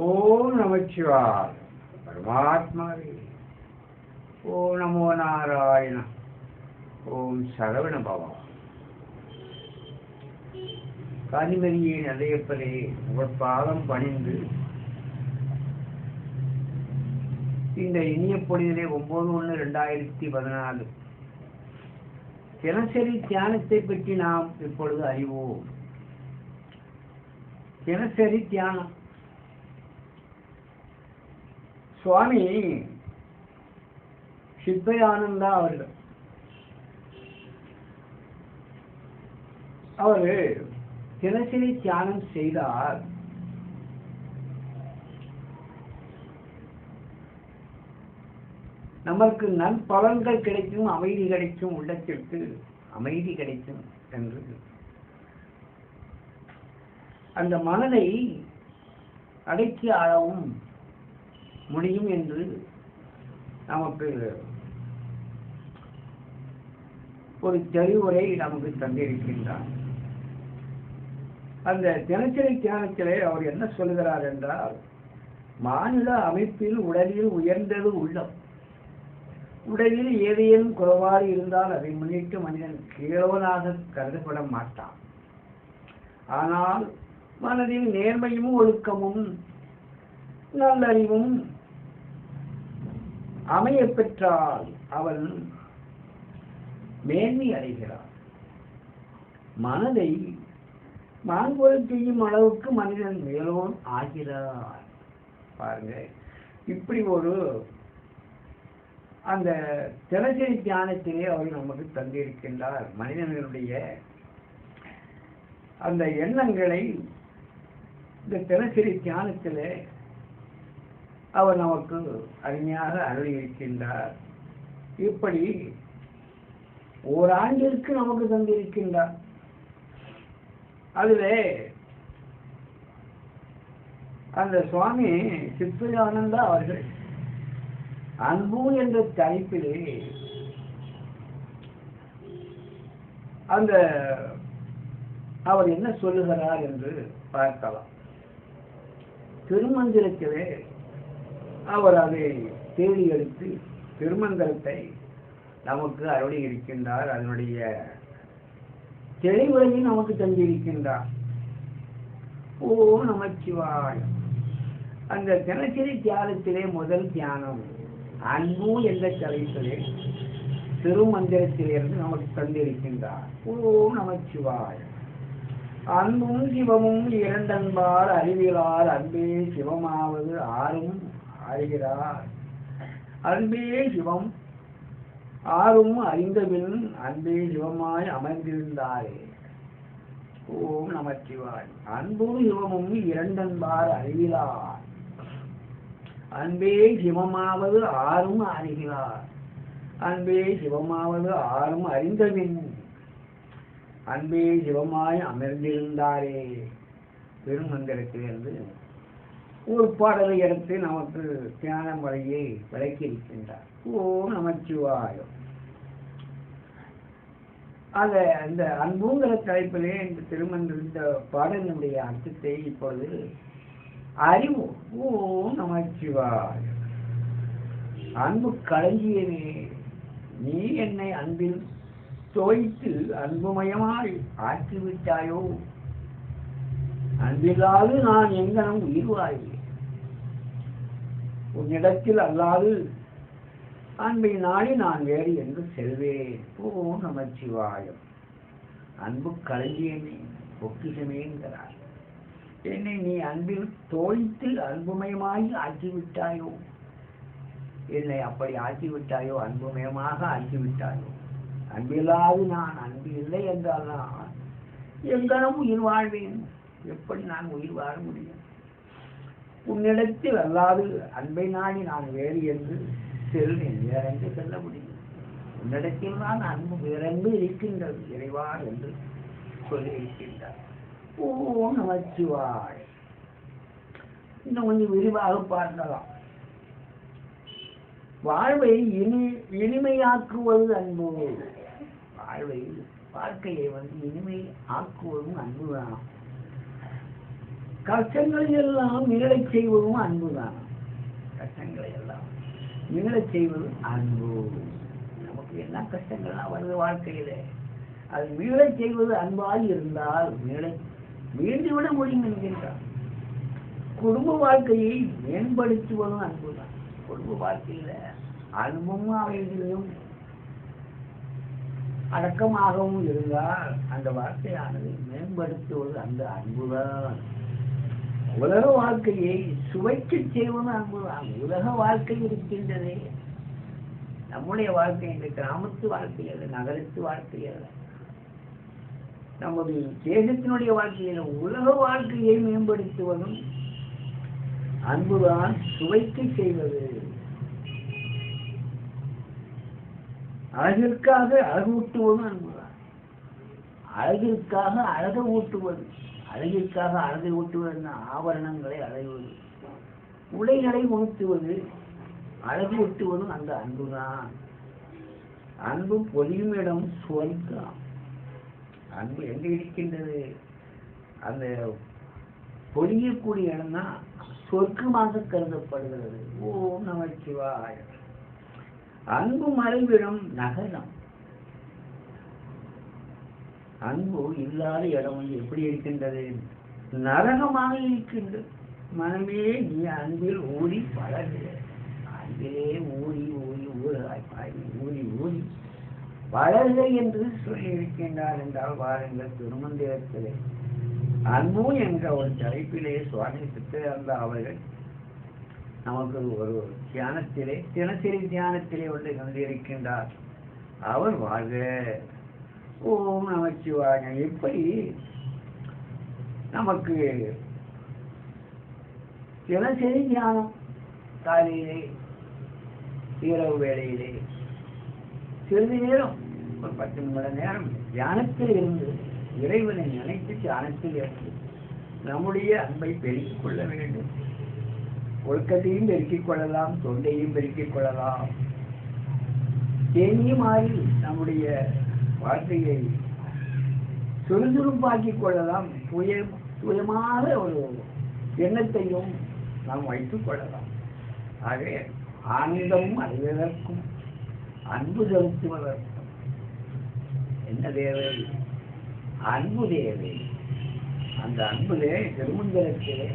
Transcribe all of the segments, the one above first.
ஓம் நமச்சிவாய பரமாத்மாவே. ஓம் நமோ நாராயண. ஓம் சரவண பவா. காஞ்சிமரியே நல்லையப்பரே, உங்கள் பாதம் பணிந்து இந்த இனிய பொழுதிலே 9/1/2014 தினசரி தியானத்தை பற்றி நாம் இப்பொழுது அறிவோம். தினசரி தியானம். சுவாமி சித்பயானந்தா அவர் தினசரி தியானம் செய்தார். நமக்கு நற்பலன்கள் கிடைக்கும், அமைதி கிடைக்கும், உள்ளத்திற்கு அமைதி கிடைக்கும் என்று அந்த மனதை அடக்கி ஆளவும் முடியும் என்று நமக்கு ஒரு தெளிவுரை நமக்கு தந்திருக்கின்றார். அந்த தினசரி தியானத்திலே அவர் என்ன சொல்கிறார் என்றால், மாநில அமைப்பில் உடலில் உயர்ந்தது உள்ளம். உடலில் ஏதேனும் குறைபாடு இருந்தால் அதை முன்னிட்டு மனிதன் கீழவனாக கருதப்பட மாட்டான். ஆனால் மனதில் நேர்மையும் ஒழுக்கமும் நல்லறிவும் அமைய பெற்றால் அவன் மேன்மை அடைகிறான். மனதை மாண்புறச் செய்யும் அளவுக்கு மனிதன் மேலோன் ஆகிறார். பாருங்க, இப்படி ஒரு அந்த தினசரி தியானத்திலே அவர் நமக்கு தந்திருக்கின்றார். மனிதர்களுடைய அந்த எண்ணங்களை இந்த தினசரி தியானத்திலே அவர் நமக்கு அருமையாக அருளியிருக்கின்றார். இப்படி ஓராண்டிற்கு நமக்கு தந்திருக்கின்றார். அதிலே அந்த சுவாமி சித்பயானந்தா அவர்கள் அன்பு என்ற தலைப்பிலே அந்த அவர் என்ன சொல்லுகிறார் என்று பார்க்கலாம். திருமந்திரத்திலே அவர் அதை தேடி எடுத்து திருமந்திரத்தை நமக்கு அருளி இருக்கின்றார். அதனுடைய தெளிவுரையும் நமக்கு தந்திருக்கின்றார். ஓம் நமச்சிவாய. அந்த தினசரி தியானத்திலே முதல் தியானம் அன்பு என்ற தலைப்பிலே திருமந்திரத்திலிருந்து நமக்கு தந்திருக்கின்றார். ஓம் நமச்சிவாய. அன்பும் சிவமும் இரண்டன்பார் அறிவிலார் அன்பே சிவமாவது ஆறும் அறிகிறார். அன்பே சிவம் ஆறும் அறிந்தபின் அன்பே சிவமாய் அமர்ந்திருந்தாரே. ஓம் நமச்சிவாய். அன்பும் சிவமும் இரண்டன்பார் அறிவிலார் அன்பே சிவமாவது ஆறும் அறிகிறார். அன்பே சிவமாவது ஆறும் அறிந்தபின் அன்பே சிவமாய் அமர்ந்திருந்தாரே. திருமந்திரத்திலிருந்து ஒரு பாடலை எடுத்து நமக்கு தியான முறையை விளக்கியிருக்கின்றார். ஓம் நமச்சிவாயம். அந்த அன்புங்கிற தலைப்பிலே இந்த திருமந்திர இந்த பாடலினுடைய அர்த்தத்தை இப்பொழுது அறிவோம். ஓம் நமச்சிவாய. அன்பு களஞ்சியமே, நீ என்னை அன்பில் தோய்த்து அன்புமயமாய் ஆக்கிவிட்டாயோ. அன்பில்லாது நான் எங்கனும் உயிர் வாழ்வேன். உன்னிடத்தில் அல்லாது அன்பை நாடி நான் வேறு என்று செல்வேன். ஓம் நமச்சிவாயம். அன்பு களஞ்சியமே, பொக்கிஷமே என்கிறார். என்னை நீ அன்பில் தோய்த்து அன்புமயமாய் ஆக்கிவிட்டாயோ. என்னை அப்படி ஆக்கிவிட்டாயோ, அன்புமயமாக ஆக்கிவிட்டாயோ. அன்பில்லாது நான் அன்பு இல்லை என்றால் நான் எங்கனும் உயிர் வாழ்வேன். எப்படி நான் உயிர் வாழ முடியும்? உன்னிடத்தில் அல்லாது அன்பை நாடி நான் வேறு என்று செல்வேன். வேறென்று செல்ல முடியும்? உன்னிடத்தில் தான் அன்பு வேறென்று இருக்கின்றது இறைவா என்று சொல்லி இருக்கின்றார். ஓம் நமச்சிவாய். இன்னும் கொஞ்சம் விரிவாக பார்க்கலாம். வாழ்வை இனிமையாக்குவது அன்பு. வாழ்க்கையை இனிமை ஆக்குவதும் அன்பு வேணும். கஷ்டங்களை எல்லாம் மீளச் செய்வதும் அன்புதான். கஷ்டங்களை எல்லாம் மீளச் செய்வது அன்பு. நமக்கு என்ன கஷ்டங்கள்லாம் வருது வாழ்க்கையில, அது மீளச் செய்வது அன்பால் இருந்தால் மீண்டுவிட முடியும் என்கின்றார். குடும்ப வாழ்க்கையை மேம்படுத்துவதும் அன்புதான். குடும்ப வாழ்க்கையில அன்பும் அமைதியும் அடக்கமாகவும் இருந்தால் அந்த வாழ்க்கையானது மேம்படுத்துவது அந்த அன்புதான். உலக வாழ்க்கையை சுவைக்கு செய்வது அன்புதான். உலக வாழ்க்கை இருக்கின்றதே, நம்முடைய வாழ்க்கை இந்த கிராமத்து வாழ்க்கை அல்ல, நகரத்து வாழ்க்கை அல்ல, நமது தேசத்தினுடைய வாழ்க்கையில உலக வாழ்க்கையை மேம்படுத்துவதும் அன்புதான். சுவைக்கு செய்வது, அழகிற்காக அழகு ஊட்டுவதும் அன்புதான். அழகிற்காக அழகு ஊட்டுவது, அழகிற்காக அழகை ஊட்டுவது, ஆபரணங்களை அழகுவது, உடைகளை உணர்த்துவது, அழகு ஊட்டுவதும் அந்த அன்புதான். அன்பு பொலியும் இடம் சொர்க்கம். அன்பு எங்க இருக்கின்றது? அந்த பொலியக்கூடிய இடம் தான் சொர்க்கமாக கருதப்படுகிறது. ஓம் நமச்சிவாய. அன்பு மறைவிடம் நகரம். அன்பு இல்லாத இடம் வந்து எப்படி இருக்கின்றது? நரகமாக இருக்கின்றது. மனமே நீ அன்பில் ஊறி பழகு. அன்பிலே ஊறி ஊறி ஊறி ஊறி பழகு என்று சொல்லி இருக்கின்றார் என்றால் வாருங்கள் திருமந்திரத்திலே அன்பு என்ற ஒரு தலைப்பிலே சுவாமி சித்தானந்தா அவர்கள் நமக்கு ஒரு தியானத்திலே தினசரி தியானத்திலே ஒன்று கண்டிருக்கின்றார். அவர் வாழ்க. ஓம் நமச்சிவாய. எப்படி நமக்கு தினசரி தியானம் காலையிலே இரவு வேளையிலே சிறிது நேரம் ஒரு 10 நிமிட நேரம் தியானத்தில் இருந்து இறைவனை நினைத்து தியானத்தில் இருந்து நம்முடைய அன்பை பெருக்கிக் கொள்ள வேண்டும். ஒழுக்கத்தையும் பெருக்கிக் கொள்ளலாம், தொண்டையும் பெருக்கிக் கொள்ளலாம். தேனியும் மாறி நம்முடைய வாழ்க்கையை சுறுசுறுப்பாக்கிக் கொள்ளலாம். சுயமாக ஒரு எண்ணத்தையும் நாம் வைத்துக் கொள்ளலாம். ஆகவே ஆனந்தமும் அடைவதற்கும் அன்பு செலுத்துவதற்கும் என்ன தேவை? அன்பு தேவை. அந்த அன்புலே திருமந்திரத்திலே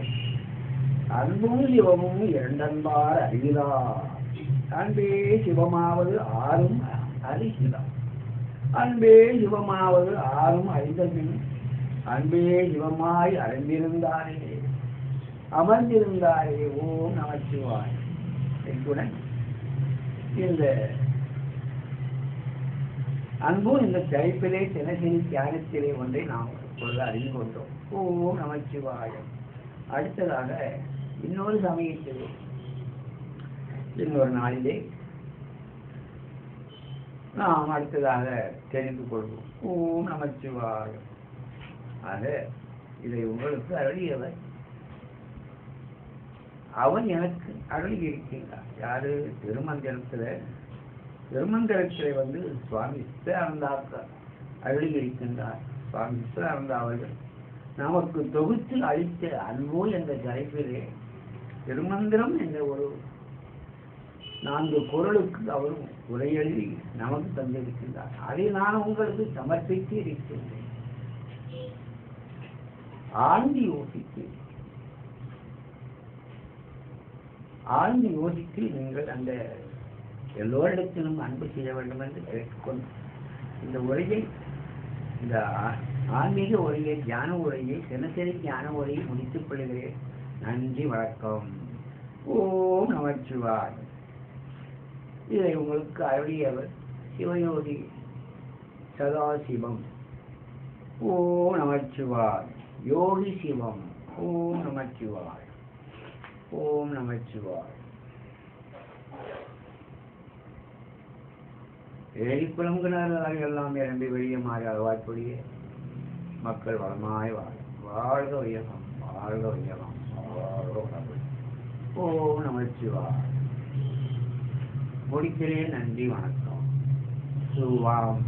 அன்பும் சிவமும் இரண்டன்பார் அறிகிறார். அன்பே சிவமாவது ஆறும் அறிகிறார். அன்பே சிவமாவது ஆறும் அறிந்தபின் அன்பே சிவமாய் அறிந்திருந்தாரே அமர்ந்திருந்தாரே. ஓம் நமச்சிவாய். என்புடன் இந்த அன்பு இந்த தலைப்பிலே தினசரி தியானத்திலே ஒன்றை நாம் இப்பொழுது அறிந்து கொண்டோம். ஓம் நமச்சிவாயம். அடுத்ததாக இன்னொரு சமயத்திலே இன்னொரு நாளிலே நாம் அடுத்ததாக தெரிந்து கொள்வோம். ஓம் நமச்சிவாயம். ஆக இதை உங்களுக்கு அருளியவர் அவன் எனக்கு அருளி இருக்கின்றார். யாரு? திருமந்திரத்திலே வந்து சுவாமி சித்தானந்தாக்க அருளி இருக்கின்றார். சுவாமி சித்தானந்தா அவர்கள் நமக்கு தொகுத்து அளித்த அன்பு என்ற தலைப்பிலே திருமந்திரம் என்ற ஒரு 4 குறளுக்கு அவர் உரை எழுதி நமக்கு தந்திருக்கின்றார். அதை நான் உங்களுக்கு சமர்ப்பித்து இருக்கின்றேன். ஆழ்ந்து யோசித்து நீங்கள் அந்த எல்லோரிடத்திலும் அன்பு செய்ய வேண்டும் என்று கேட்டுக்கொண்டு இந்த உரையை, இந்த ஆன்மீக உரையை, தியான உரையை, தினசரி தியான உரையை முடித்துக் கொள்கிறேன். நன்றி, வணக்கம். ஓம் நமச்சிவாய். இதை உங்களுக்கு அருளியவர் சிவயோகி சதாசிவம். ஓம் நமச்சிவாய். யோகி சிவம். ஓம் நமச்சிவாய். ஓம் நமச்சிவாய். ஏரிக்குளம் கிணறுகள் எல்லாம் நிரம்பி வெளியே மாறி அகவாய்ப்புடைய மக்கள் வளமாய் வாழ்க உயகம், வாழ்க உயகம், வாழ்க உணவு. ஓம் நமச்சிவாய். முடிக்கிறேன். நன்றி, வணக்கம். சுவாம்.